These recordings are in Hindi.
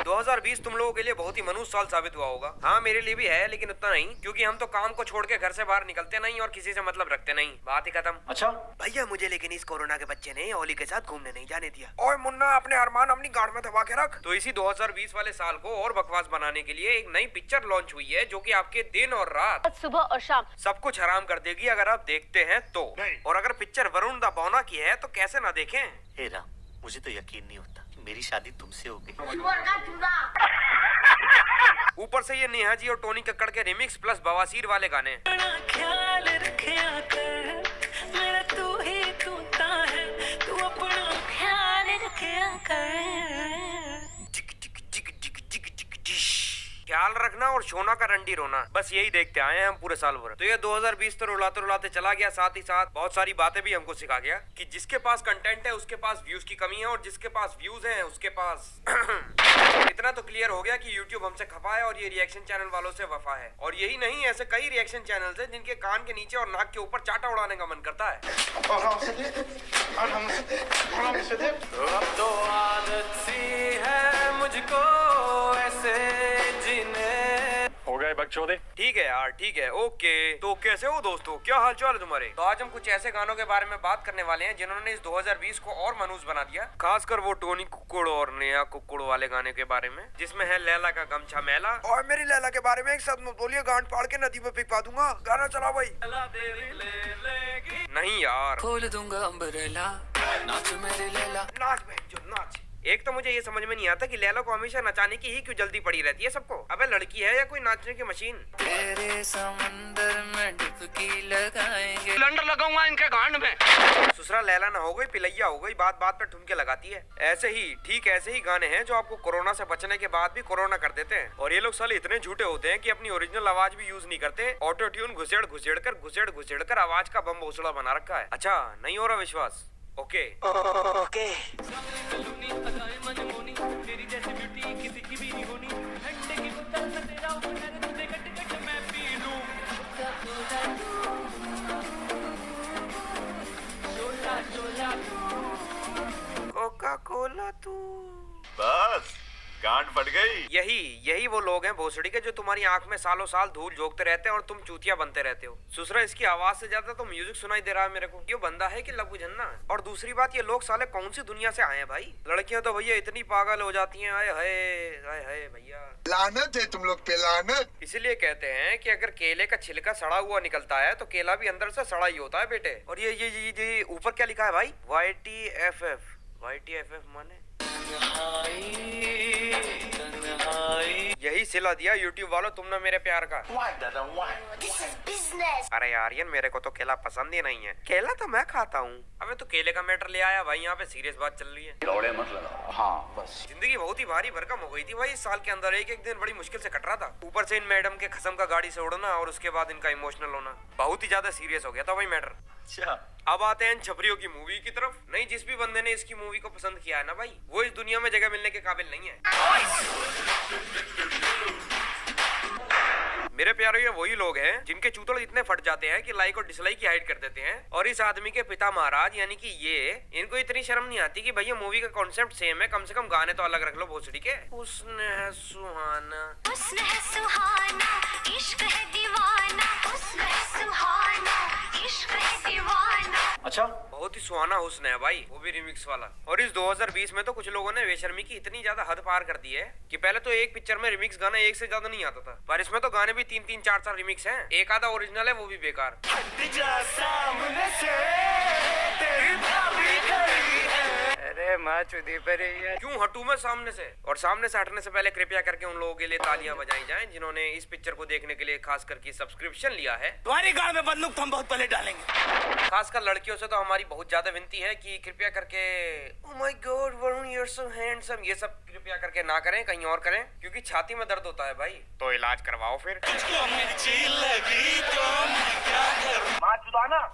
2020 तुम लोगों के लिए बहुत ही मनुष्य साल साबित हुआ होगा। हाँ, मेरे लिए भी है, लेकिन उतना नहीं, क्योंकि हम तो काम को छोड़ के घर से बाहर निकलते नहीं और किसी से मतलब रखते नहीं। बात ही खत्म। अच्छा भैया, मुझे लेकिन इस कोरोना के बच्चे ने ओली के साथ घूमने नहीं जाने दिया। ओए मुन्ना, अपने अरमान अपनी गाड़ में दबा के रख। तो इसी 2020 वाले साल को और बकवास बनाने के लिए एक नई पिक्चर लॉन्च हुई है, जो कि आपके दिन और रात, सुबह और शाम सब कुछ हराम कर देगी अगर आप देखते हैं तो। और अगर पिक्चर वरुण दा बौना की है तो कैसे ना देखें। हे राम, मुझे तो यकीन नहीं होता मेरी शादी तुमसे हो गई। ऊपर से ये नेहा जी और टोनी कक्कड़ के रिमिक्स प्लस बवासीर वाले गाने। ख्याल रखिया कर, मेरा तू ही तूता है, तू अपना ख्याल रखिया कर। ख्याल रखना और सोना का रंडी रोना, बस यही देखते आए हैं हम पूरे साल भर। तो ये 2020 तो रुलाते रुलाते चला गया, साथ ही साथ बहुत सारी बातें भी हमको सिखा गया कि जिसके पास कंटेंट है उसके पास व्यूज की कमी है, और जिसके पास व्यूज हैं उसके पास इतना तो क्लियर हो गया कि YouTube हमसे खफा है और ये रिएक्शन चैनल वालों से वफा है। और यही नहीं, ऐसे कई रिएक्शन चैनल्स हैं जिनके कान के नीचे और नाक के ऊपर चाटा उड़ाने का मन करता है। अब तो आदत सी है मुझको ऐसे जीने। हो गए बकचोदे। ठीक है यार, ठीक है, ओके। तो कैसे हो दोस्तों, क्या हाल चाल है तुम्हारे? तो आज हम कुछ ऐसे गानों के बारे में बात करने वाले हैं जिन्होंने इस 2020 को और मनुष्य बना दिया, खासकर वो टोनी कुक्कुड़ और नेहा कुक्कुड़ वाले गाने के बारे में, जिसमें है लैला का गमछा मैला। और मेरी लैला के बारे में एक शब्द मत बोलिए, गांड फाड़ के नदी में फेंकवा दूंगा। गाना चला भाई। नहीं यार, खोल दूंगा अम्ब्रेला, नाच मेरी लैला। नाच बहन जो नाच। एक तो मुझे ये समझ में नहीं आता कि लैला को हमेशा नचाने की ही क्यों जल्दी पड़ी रहती है सबको। अबे लड़की है या कोई नाचने की मशीन? तेरे समंदर में डुबकी लगाएंगे। सिलेंडर लगाऊंगा इनके गांड में। ससुरा लैला ना हो गई, पिलैया हो गई, बात बात पे ठुमके लगाती है। ऐसे ही ठीक ऐसे ही गाने हैं जो आपको कोरोना से बचने के बाद भी कोरोना कर देते हैं। और ये लोग साले इतने झूठे होते हैं कि अपनी ओरिजिनल आवाज भी यूज नहीं करते, ऑटो ट्यून घुसेड़ घुसेड़ कर आवाज का बम भोसड़ा बना रखा है। अच्छा, नहीं हो रहा विश्वास? Okay okay. तेरी जैसी ब्यूटी किसी की भी नहीं होनी, ठंडे की बोतल में तेरा हुनर, तुझे कट कट मैं पी लूं। कोका कोला तू। बस गांड फट गई। यही वो लोग हैं भोसड़ी के जो तुम्हारी आंख में सालों साल धूल झोंकते रहते हैं और तुम चूतिया बनते रहते हो। ससुरा, इसकी आवाज से ज्यादा तो म्यूजिक सुनाई दे रहा है मेरे को। ये बंदा है कि लघु झन्ना? और दूसरी बात, ये लोग साले कौन सी दुनिया से आए हैं भाई? लड़कियां तो भैया इतनी पागल हो जाती हैं, आए हाय भैया, लानत है तुम लोग पे, लानत। इसीलिए कहते हैं कि अगर केले का छिलका सड़ा हुआ निकलता है तो केला भी अंदर से सड़ा ही होता है बेटे। और ये ऊपर क्या लिखा है भाई? YTFF माने यही सिला दिया YouTube वालों तुमने मेरे प्यार का। अरे यार, ये मेरे को तो केला पसंद ही नहीं है। केला तो मैं खाता हूँ। अबे तो केले का मैटर ले आया भाई, यहाँ पे सीरियस बात चल रही है। दौड़े मत लगाओ। हाँ बस। जिंदगी बहुत ही भारी भरकम हो गई थी भाई इस साल के अंदर। एक दिन बड़ी मुश्किल से कट रहा था। ऊपर से इन मैडम के खसम का गाड़ी से उड़ना और उसके बाद इनका इमोशनल होना बहुत ही ज्यादा सीरियस हो गया था भाई मैटर। अच्छा, अब आते हैं छपरियों की मूवी की तरफ। नहीं, जिस भी बंदे ने इसकी मूवी को पसंद किया है ना भाई, वो इस दुनिया में जगह मिलने के काबिल नहीं है। मेरे प्यारे, ये वही लोग हैं जिनके चूतड़ इतने फट जाते हैं कि लाइक और डिसलाइक की हाइड कर देते हैं। और इस आदमी के पिता महाराज यानी कि इनको इतनी शर्म नहीं आती कि भैया मूवी का कॉन्सेप्ट सेम है, कम से कम गाने तो अलग रख लो भोसड़ी के। हुस्न है सुहाना, हुस्न है सुहाना, इश्क है दीवाना, हुस्न है सुहाना, इश्क है दीवाना। अच्छा, बहुत ही सुहाना हुस्न है भाई, वो भी रिमिक्स वाला। और इस 2020 में तो कुछ लोगों ने बेशर्मी की इतनी ज्यादा हद पार कर दी है कि पहले तो एक पिक्चर में रिमिक्स गाना एक से ज्यादा नहीं आता था, पर इसमें तो गाने भी 3-3, 4-4 रिमिक्स हैं। एक आधा ओरिजिनल है, वो भी बेकार। अरे माँ चुदी पर है। क्यों हटूं मैं सामने से? और सामने से हटने से पहले कृपया करके उन लोगों के लिए तालियां बजाई जाएं जिन्होंने इस पिक्चर को देखने के लिए खास करके सब्सक्रिप्शन लिया है। तुम्हारी गाड़ में बंदूक तो हम बहुत पहले डालेंगे। खासकर लड़कियों से तो हमारी बहुत ज्यादा विनती है कि कृपया करके oh my god Varun you are so handsome, ये सब कृपया करके ना करें, कहीं और करें, क्योंकि छाती में दर्द होता है भाई। तो इलाज करवाओ फिर।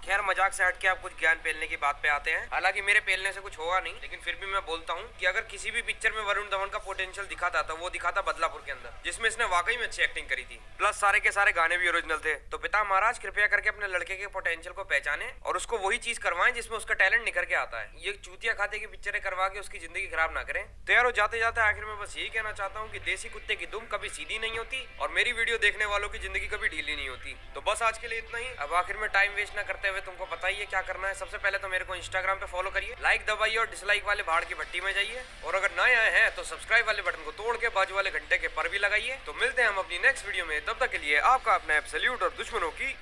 खैर मजाक से हट के आप कुछ ज्ञान पेलने की बात पे आते हैं। हालांकि मेरे पेलने से कुछ होगा नहीं, लेकिन फिर भी मैं बोलता हूँ कि अगर किसी भी पिक्चर में वरुण धवन का पोटेंशियल दिखाता तो वो दिखाता बदलापुर के अंदर, जिसमें इसने वाकई में अच्छी एक्टिंग करी थी। प्लस सारे के सारे गाने भी ओरिजिनल थे। तो पिता महाराज कृपया करके अपने लड़के के पोटेंशियल को पहचाने और उसको वही चीज करवाएं जिसमें उसका टैलेंट निखर के आता है। ये चूतिया खाते की पिक्चरें करवा के उसकी जिंदगी खराब ना करें। तो यार जाते जाते आखिर में बस यही कहना चाहता हूँ कि देसी कुत्ते की दुम कभी सीधी नहीं होती और मेरी वीडियो देखने वालों की जिंदगी कभी ढीली नहीं होती। तो बस आज के लिए इतना ही। अब आखिर में टाइम वेस्ट ना करते हुए तुमको पता ही है क्या करना है। सबसे पहले तो मेरे को इंस्टाग्राम पे फॉलो करिए, लाइक दबाइए और डिसलाइक वाले भाड़ की भट्टी में जाइए, और अगर नए आए हैं तो सब्सक्राइब वाले बटन को तोड़ के बाजू वाले घंटे के पर भी लगाइए। तो मिलते हैं हम अपनी नेक्स्ट वीडियो में, तब तक के लिए आपका अपना एब्सोल्यूट और दुश्मनों की